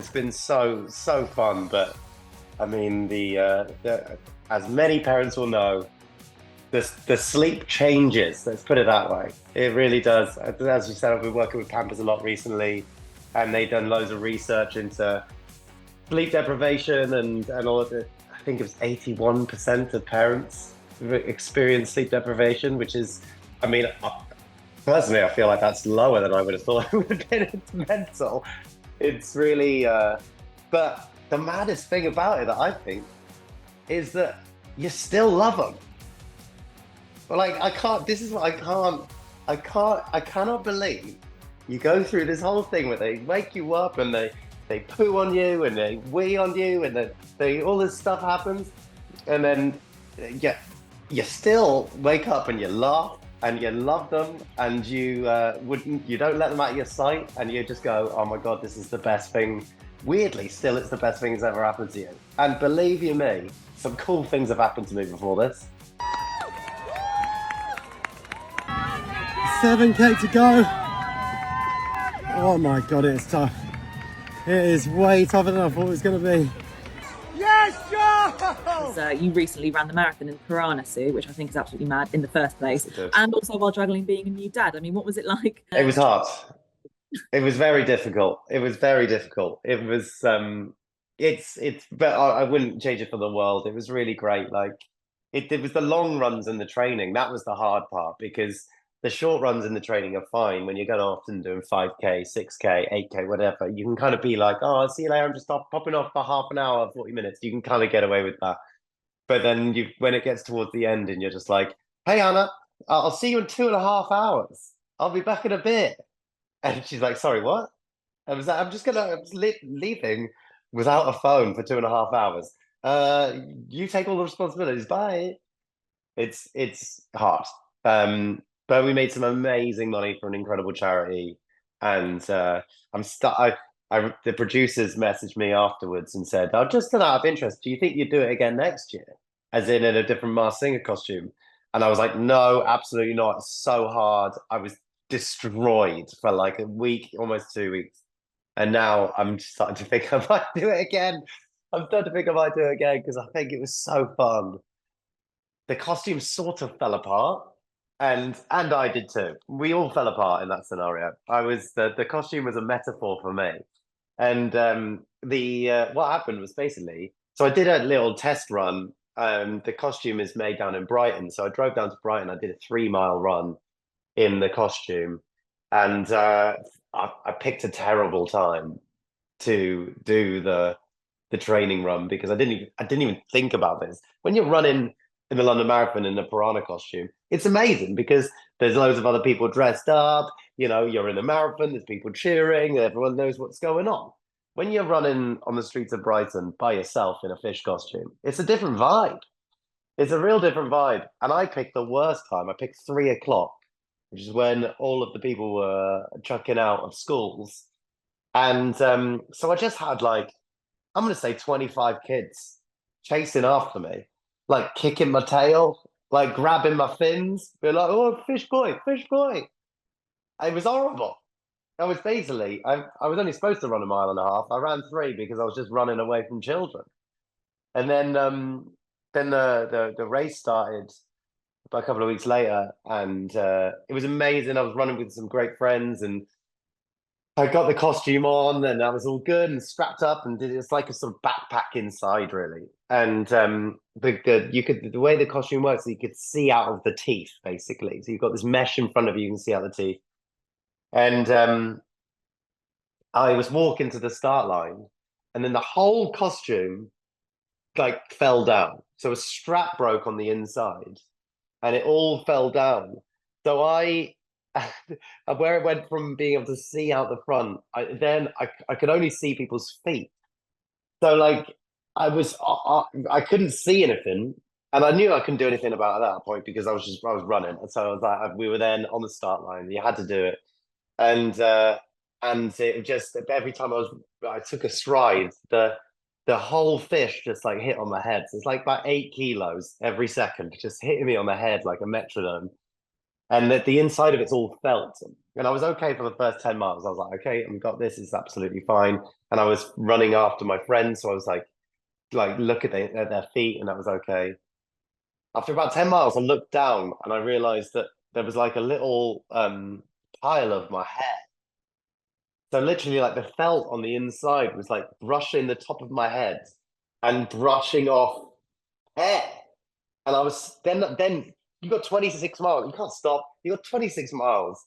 it's been so fun. But I mean, as many parents will know, the sleep changes. Let's put it that way. It really does. As you said, I've been working with Pampers a lot recently, and they've done loads of research into sleep deprivation and all of it. I think it was 81% of parents experience sleep deprivation, which is, I mean, personally, I feel like that's lower than I would have thought it would have been. It's mental. It's really, but the maddest thing about it that I think is that you still love them. But like, I can't, this is what I cannot believe you go through this whole thing where they wake you up and they poo on you and they wee on you and then all this stuff happens. And then, yeah, you still wake up and you laugh and you love them and you don't let them out of your sight and you just go, oh my God, this is the best thing. Weirdly, still, it's the best thing that's ever happened to you. And believe you me, some cool things have happened to me before this. 7K to go. Oh my God, it's tough. It is way tougher than I thought it was going to be. Yes, Joel! You recently ran the marathon in Piranha, which I think is absolutely mad in the first place. And also while juggling being a new dad. I mean, what was it like? It was hard. It was very difficult. It was, but I wouldn't change it for the world. It was really great. Like, it was the long runs and the training. That was the hard part because the short runs in the training are fine when you're going off and doing 5K, 6K, 8K, whatever. You can kind of be like, oh, I'll see you later. I'm just popping off for half an hour, 40 minutes. You can kind of get away with that. But then when it gets towards the end and you're just like, hey, Anna, I'll see you in 2.5 hours. I'll be back in a bit. And she's like, sorry, what? I was leaving without a phone for 2.5 hours. You take all the responsibilities. Bye. It's hard. But we made some amazing money for an incredible charity, and the producers messaged me afterwards and said, "Oh, just out of interest, do you think you'd do it again next year, as in a different Masked Singer costume?" And I was like, "No, absolutely not. It's so hard. I was destroyed for like a week, almost 2 weeks, and now I'm starting to think I might do it again. I'm starting to think I might do it again because I think it was so fun. The costume sort of fell apart." And I did too. We all fell apart in that scenario. The costume was a metaphor for me. And what happened was basically, so I did a little test run. The costume is made down in Brighton. So I drove down to Brighton. I did a 3-mile run in the costume. And I picked a terrible time to do the training run because I didn't even think about this. When you're running in the London Marathon in a Piranha costume, it's amazing because there's loads of other people dressed up. You know, you're in a marathon, there's people cheering, everyone knows what's going on. When you're running on the streets of Brighton by yourself in a fish costume, it's a different vibe. It's a real different vibe. And I picked the worst time. I picked 3 o'clock, which is when all of the people were chucking out of schools. And so I just had like, I'm going to say 25 kids chasing after me, like kicking my tail, like grabbing my fins, being like, oh, fish boy, fish boy. It was horrible. I was basically, I was only supposed to run 1.5 miles. I ran 3 because I was just running away from children. And then the race started about a couple of weeks later, and it was amazing. I was running with some great friends, and I got the costume on, and I was all good and strapped up, and it's like a sort of backpack inside, really. And the way the costume works, you could see out of the teeth, basically. So you've got this mesh in front of you, you can see out the teeth. And I was walking to the start line, and then the whole costume like fell down. So a strap broke on the inside, and it all fell down. So where it went from being able to see out the front, I could only see people's feet. So like I couldn't see anything, and I knew I couldn't do anything about it at that point because I was running. And so I was like, we were then on the start line. You had to do it, and it just every time I took a stride, the whole fish just like hit on my head. So it's like about 8 kilos every second, just hitting me on the head like a metronome. And that the inside of it's all felt. And I was okay for the first 10 miles. I was like, okay, I've got this, it's absolutely fine. And I was running after my friends, so I was like look at their feet, and that was okay. After about 10 miles, I looked down and I realized that there was like a little pile of my hair. So literally, like the felt on the inside was like brushing the top of my head and brushing off hair. And I was then you got 26 miles. You can't stop. You got 26 miles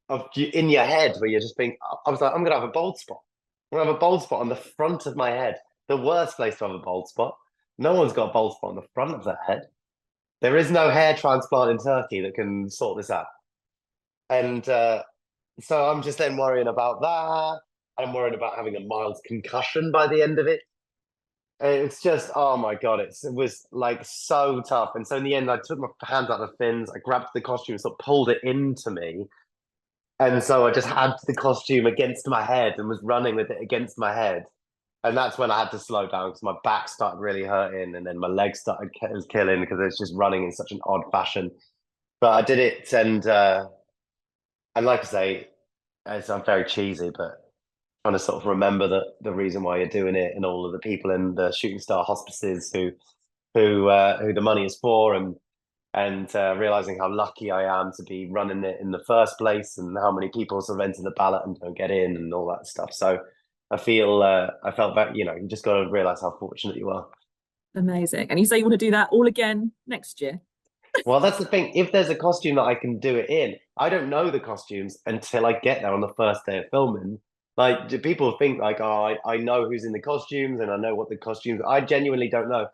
of you in your head where you're just being. I was like, I'm gonna have a bald spot. I'm gonna have a bald spot on the front of my head. The worst place to have a bald spot. No one's got a bald spot on the front of their head. There is no hair transplant in Turkey that can sort this out. And so I'm just then worrying about that. I'm worried about having a mild concussion by the end of it. It's just, oh my God, it was like so tough. And so in the end, I took my hands out of the fins, I grabbed the costume, sort of pulled it into me. And so I just had the costume against my head and was running with it against my head. And that's when I had to slow down because my back started really hurting and then my legs started killing because it was just running in such an odd fashion. But I did it, and like I say, it's I'm very cheesy, but trying to sort of remember the reason why you're doing it and all of the people in the shooting star hospices who the money is for, and realizing how lucky I am to be running it in the first place and how many people sort of enter the ballot and don't get in and all that stuff. So I felt that, you just got to realize how fortunate you are. Amazing. And you say you want to do that all again next year? Well, that's the thing. If there's a costume that I can do it in, I don't know the costumes until I get there on the first day of filming. Like, do people think like, oh, I know who's in the costumes and I know what the costumes. I genuinely don't know.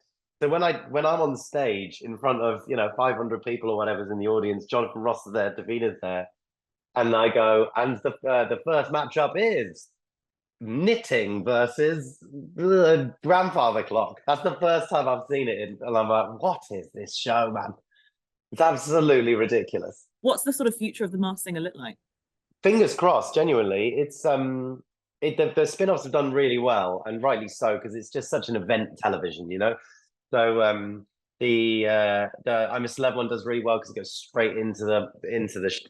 So when I'm on stage in front of 500 people or whatever's in the audience, Jonathan Ross is there, Davina's there, and I go, and the first matchup is knitting versus grandfather clock. That's the first time I've seen it, and I'm like, what is this show, man? It's absolutely ridiculous. What's the sort of future of The Masked Singer look like? Fingers crossed, genuinely. The spin-offs have done really well, and rightly so, because it's just such an event television. So the I'm a Celeb one does really well because it goes straight into the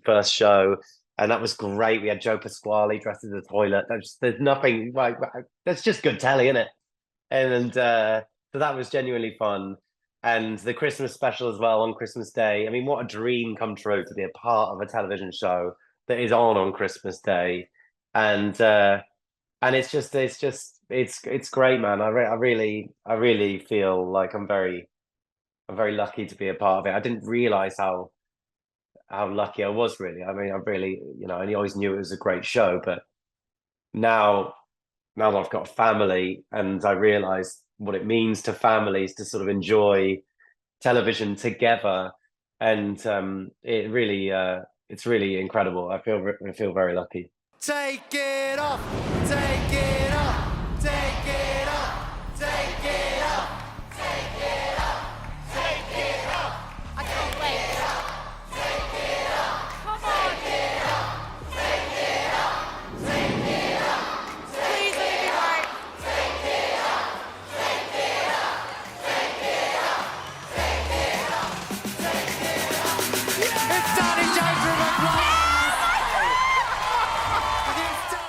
first show, and that was great. We had Joe Pasquale dressed as a toilet. There's nothing like that's just good telly, isn't it? And so that was genuinely fun. And the Christmas special as well on Christmas Day. I mean, what a dream come true to be a part of a television show that is on Christmas Day, and it's great, man. I really feel like I'm very lucky to be a part of it. I didn't realize how lucky I was, really. I mean, I really, I always knew it was a great show, but now that I've got a family and I realize what it means to families to sort of enjoy television together, and it's really incredible. I feel very lucky. Take it off, take it off, take it off, take it off, take it off, take it off. I can't wait. Take it off, come on. Take it off, take it off, take it off. Please let me right. Take it off, take it off, take it off, take it off, take it off. It's Danny James from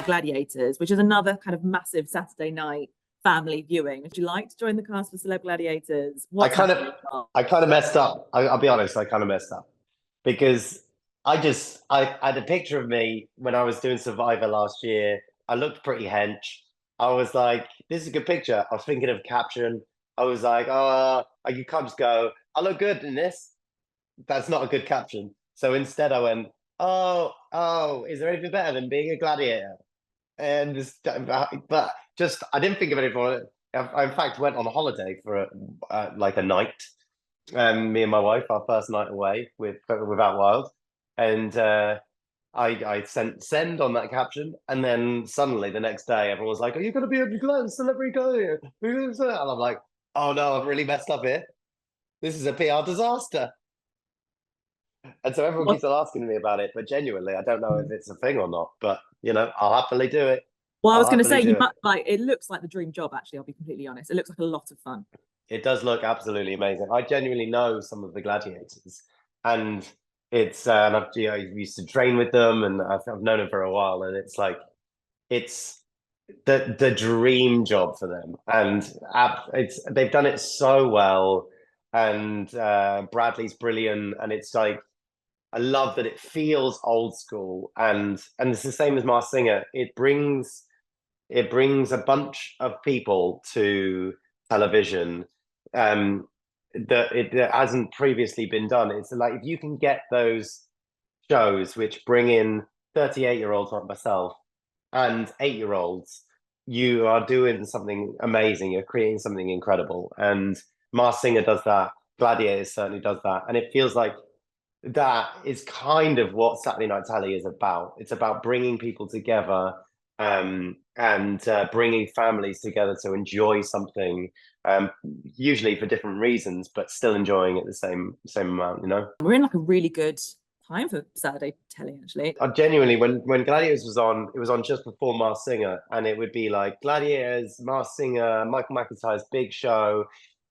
Gladiators, which is another kind of massive Saturday night family viewing. Would you like to join the cast for Celeb Gladiators? I kind of messed up. I'll be honest, I kind of messed up because I had a picture of me when I was doing Survivor last year. I looked pretty hench. I was like, this is a good picture. I was thinking of caption. I was like, you can't just go, I look good in this. That's not a good caption. So instead I went, oh, is there anything better than being a gladiator? And but just I didn't think of anything for it. I in fact went on a holiday for like a night. Me and my wife, our first night away without Wild, and I sent send on that caption, and then suddenly the next day everyone was like, "Are you going to be a celebrity gladiator?" And I'm like, "Oh no, I've really messed up here. This is a PR disaster." And so everyone keeps on asking me about it, but genuinely, I don't know if it's a thing or not. But I'll happily do it. Well, I was going to say, it looks like the dream job. Actually, I'll be completely honest. It looks like a lot of fun. It does look absolutely amazing. I genuinely know some of the gladiators, and It's and I've I used to train with them, and I've known them for a while, and it's like it's the dream job for them, and it's they've done it so well, and Bradley's brilliant, and it's like I love that it feels old school, and it's the same as Mars Singer. It brings a bunch of people to television um, that hasn't previously been done. It's like if you can get those shows which bring in 38-year-olds like myself and 8-year-olds, you are doing something amazing. You're creating something incredible. And Mars Singer does that. Gladiators certainly does that. And it feels like that is kind of what Saturday Night Tally is about. It's about bringing people together and bringing families together to enjoy something, usually for different reasons, but still enjoying it the same amount. We're in like a really good time for Saturday telly, actually. I genuinely, when Gladiators was on, it was on just before Mars Singer, and it would be like Gladiators, Mars Singer, Michael McIntyre's Big Show,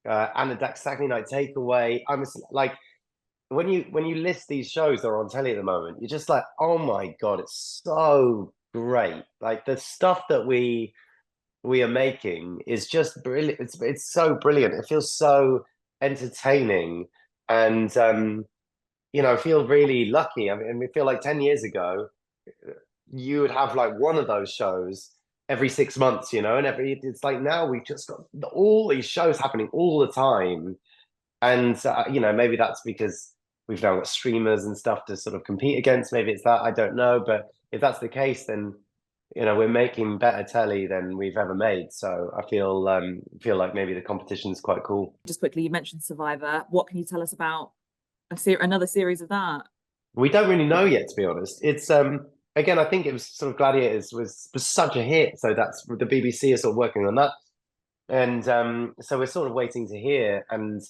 Anna Dax Saturday Night Takeaway. I'm like, when you list these shows that are on telly at the moment, you're just like, oh my God, it's so great. Like the stuff that we are making is just brilliant. It's so brilliant. It feels so entertaining, and I feel really lucky. I mean, I feel like 10 years ago, you would have like one of those shows every 6 months, and it's like now we've just got all these shows happening all the time. And maybe that's because we've now got streamers and stuff to sort of compete against. Maybe it's that, I don't know. But if that's the case, then we're making better telly than we've ever made. So I feel like maybe the competition's quite cool. Just quickly, you mentioned Survivor. What can you tell us about another series of that? We don't really know yet, to be honest. It's again, I think it was sort of Gladiators was such a hit, so that's the BBC is sort of working on that, and so we're sort of waiting to hear. And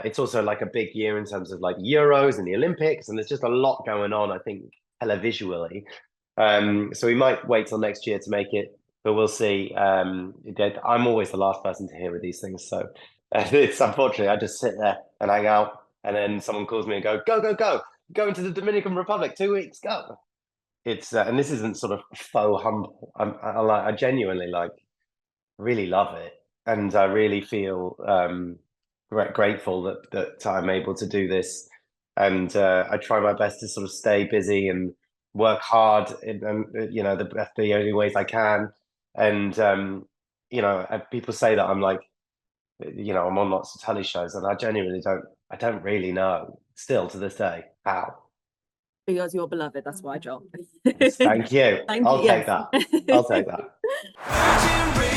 it's also like a big year in terms of like Euros and the Olympics, and there's just a lot going on, I think, televisually. So we might wait till next year to make it, but we'll see. I'm always the last person to hear of these things, so it's unfortunately I just sit there and hang out, and then someone calls me and go into the Dominican Republic 2 weeks, go. It's and this isn't sort of faux humble. I genuinely really love it, and I really feel grateful that I'm able to do this, and I try my best to sort of stay busy and work hard and the only ways I can. And people say that I'm like, I'm on lots of telly shows, and I genuinely don't really know still to this day how. Because you're beloved, that's why, Joel. Thank you. Thank I'll you, take yes. that. I'll take that.